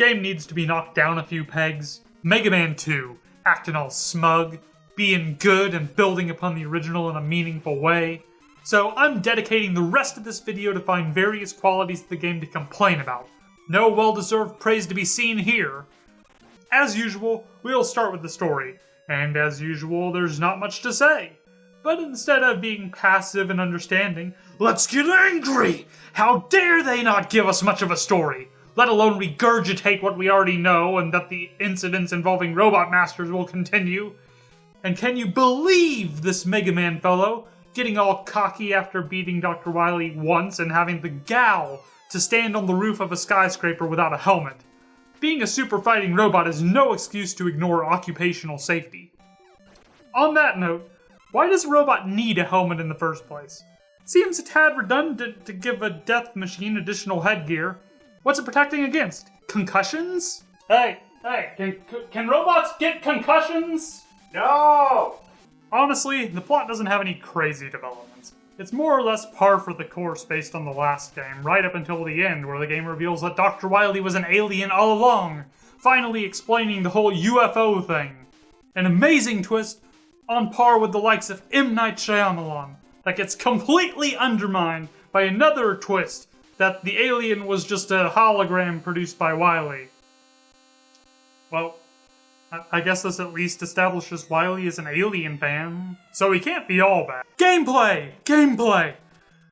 game needs to be knocked down a few pegs, Mega Man 2, acting all smug, being good and building upon the original in a meaningful way. So I'm dedicating the rest of this video to find various qualities of the game to complain about. No well-deserved praise to be seen here. As usual, we'll start with the story, and as usual, there's not much to say. But instead of being passive and understanding, let's get angry! How dare they not give us much of a story, let alone regurgitate what we already know and that the incidents involving Robot Masters will continue. And can you believe this Mega Man fellow getting all cocky after beating Dr. Wily once and having the gall to stand on the roof of a skyscraper without a helmet? Being a super fighting robot is no excuse to ignore occupational safety. On that note, why does a robot need a helmet in the first place? Seems a tad redundant to give a death machine additional headgear. What's it protecting against? Concussions? Hey, can robots get concussions? No! Honestly, the plot doesn't have any crazy developments. It's more or less par for the course based on the last game, right up until the end, where the game reveals that Dr. Wily was an alien all along, finally explaining the whole UFO thing. An amazing twist, on par with the likes of M. Night Shyamalan, that gets completely undermined by another twist, that the alien was just a hologram produced by Wily. Well, I guess this at least establishes Wily is an Alien fan, so he can't be all bad. Gameplay!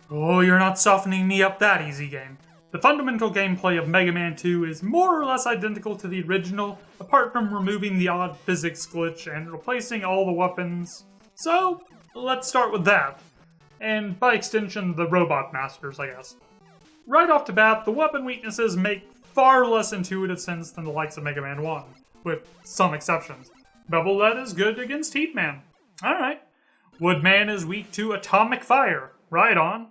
Oh, you're not softening me up that easy, game. The fundamental gameplay of Mega Man 2 is more or less identical to the original, apart from removing the odd physics glitch and replacing all the weapons. So, let's start with that. And by extension, the Robot Masters, I guess. Right off the bat, the weapon weaknesses make far less intuitive sense than the likes of Mega Man 1. With some exceptions. Bubble Lead is good against Heat Man. Alright. Woodman is weak to Atomic Fire. Right on.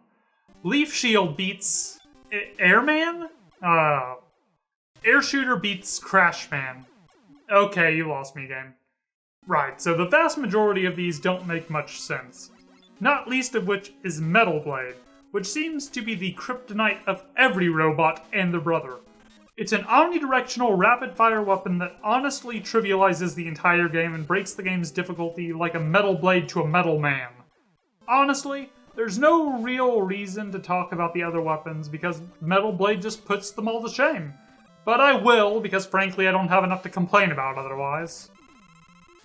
Leaf Shield beats... Airman? Air Shooter beats Crash Man. Okay, you lost me, game. Right, so the vast majority of these don't make much sense. Not least of which is Metal Blade, which seems to be the kryptonite of every robot and their brother. It's an omnidirectional rapid-fire weapon that honestly trivializes the entire game and breaks the game's difficulty like a metal blade to a metal man. Honestly, there's no real reason to talk about the other weapons because Metal Blade just puts them all to shame. But I will, because frankly I don't have enough to complain about otherwise.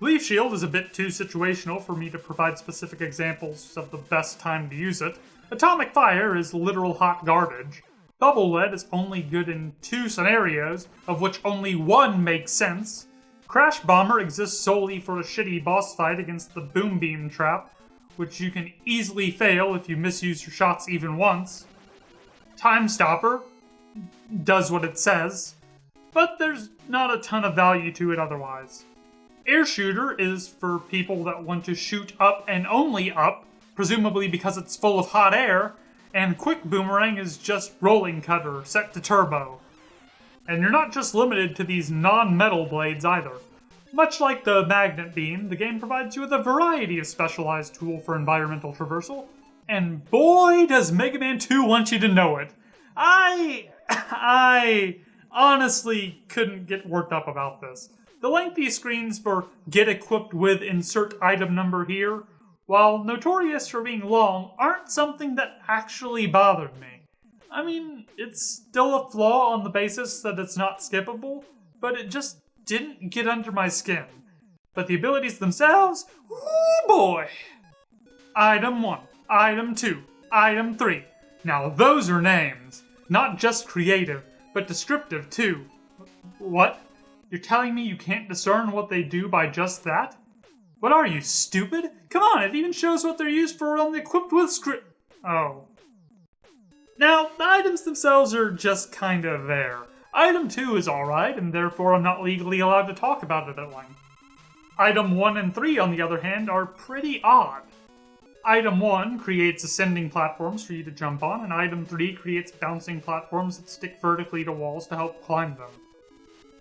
Leaf Shield is a bit too situational for me to provide specific examples of the best time to use it. Atomic Fire is literal hot garbage. Bubble Lead is only good in 2 scenarios, of which only one makes sense. Crash Bomber exists solely for a shitty boss fight against the Boom Beam Trap, which you can easily fail if you misuse your shots even once. Time Stopper does what it says, but there's not a ton of value to it otherwise. Air Shooter is for people that want to shoot up and only up, presumably because it's full of hot air, and Quick Boomerang is just Rolling Cutter, set to turbo. And you're not just limited to these non-metal blades either. Much like the Magnet Beam, the game provides you with a variety of specialized tools for environmental traversal, and boy does Mega Man 2 want you to know it. I honestly couldn't get worked up about this. The lengthy screens for get equipped with insert item number here, while notorious for being long, aren't something that actually bothered me. I mean, it's still a flaw on the basis that it's not skippable, but it just didn't get under my skin. But the abilities themselves, whoo boy! Item 1, Item 2, Item 3. Now those are names. Not just creative, but descriptive too. What? You're telling me you can't discern what they do by just that? What are you, stupid? Come on, it even shows what they're used for on the equipped with script. Oh. Now, the items themselves are just kind of there. Item 2 is alright, and therefore I'm not legally allowed to talk about it at length. Item 1 and 3, on the other hand, are pretty odd. Item 1 creates ascending platforms for you to jump on, and Item 3 creates bouncing platforms that stick vertically to walls to help climb them.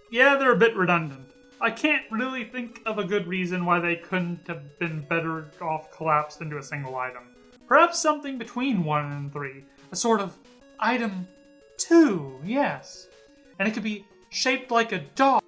Yeah, they're a bit redundant. I can't really think of a good reason why they couldn't have been better off collapsed into a single item. Perhaps something between 1 and 3. A sort of Item 2, yes. And it could be shaped like a dog.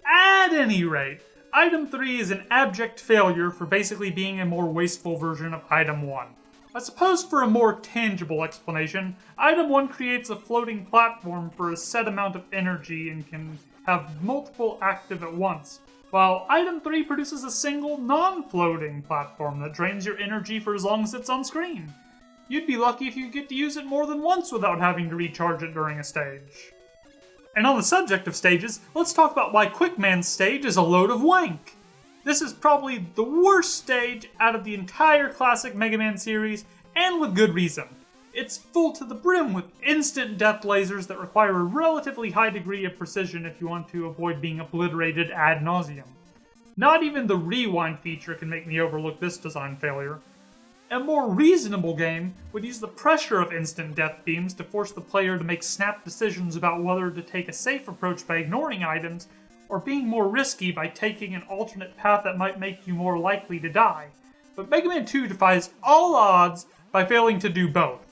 At any rate, Item 3 is an abject failure for basically being a more wasteful version of Item 1. I suppose for a more tangible explanation, Item 1 creates a floating platform for a set amount of energy and can have multiple active at once, while Item 3 produces a single, non-floating platform that drains your energy for as long as it's on screen. You'd be lucky if you get to use it more than once without having to recharge it during a stage. And on the subject of stages, let's talk about why Quickman's stage is a load of wank. This is probably the worst stage out of the entire classic Mega Man series, and with good reason. It's full to the brim with instant death lasers that require a relatively high degree of precision if you want to avoid being obliterated ad nauseum. Not even the rewind feature can make me overlook this design failure. A more reasonable game would use the pressure of instant death beams to force the player to make snap decisions about whether to take a safe approach by ignoring items, or being more risky by taking an alternate path that might make you more likely to die. But Mega Man 2 defies all odds by failing to do both.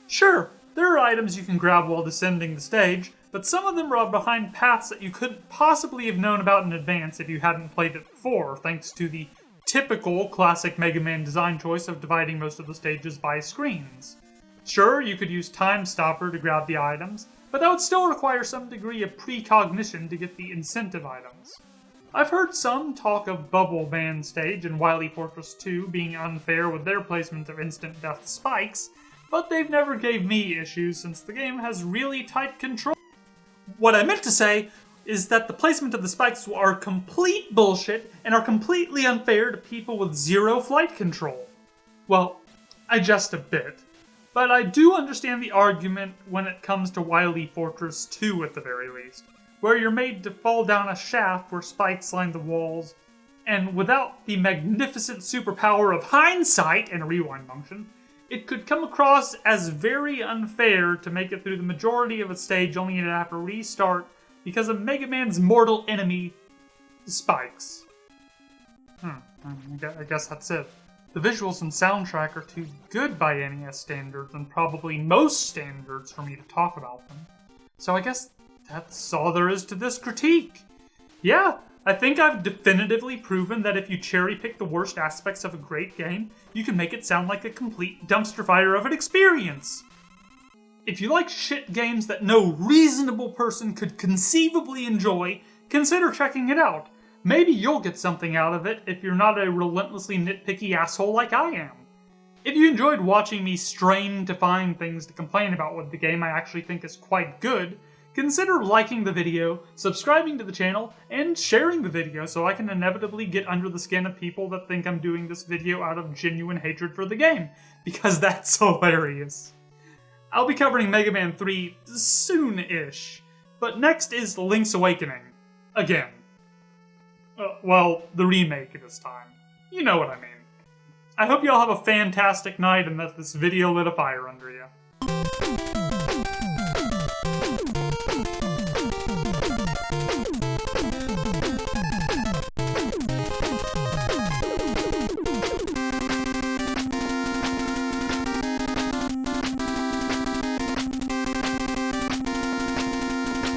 Sure, there are items you can grab while descending the stage, but some of them are behind paths that you couldn't possibly have known about in advance if you hadn't played it before, thanks to the typical classic Mega Man design choice of dividing most of the stages by screens. Sure, you could use Time Stopper to grab the items, but that would still require some degree of precognition to get the incentive items. I've heard some talk of Bubble Man Stage and Wily Fortress 2 being unfair with their placement of instant death spikes, but they've never gave me issues since the game has really tight control. What I meant to say is that the placement of the spikes are complete bullshit and are completely unfair to people with zero flight control. Well, I jest a bit, but I do understand the argument when it comes to Wily Fortress 2 at the very least, where you're made to fall down a shaft where spikes line the walls, and without the magnificent superpower of hindsight and a rewind function, it could come across as very unfair to make it through the majority of a stage only to have to restart because of Mega Man's mortal enemy, the spikes. I guess that's it. The visuals and soundtrack are too good by NES standards, and probably most standards, for me to talk about them. So I guess that's all there is to this critique. Yeah, I think I've definitively proven that if you cherry-pick the worst aspects of a great game, you can make it sound like a complete dumpster fire of an experience. If you like shit games that no reasonable person could conceivably enjoy, consider checking it out. Maybe you'll get something out of it if you're not a relentlessly nitpicky asshole like I am. If you enjoyed watching me strain to find things to complain about with the game I actually think is quite good, consider liking the video, subscribing to the channel, and sharing the video so I can inevitably get under the skin of people that think I'm doing this video out of genuine hatred for the game, because that's hilarious. I'll be covering Mega Man 3 soon-ish, but next is Link's Awakening. Again. Well, the remake this time. You know what I mean. I hope you all have a fantastic night and that this video lit a fire under you.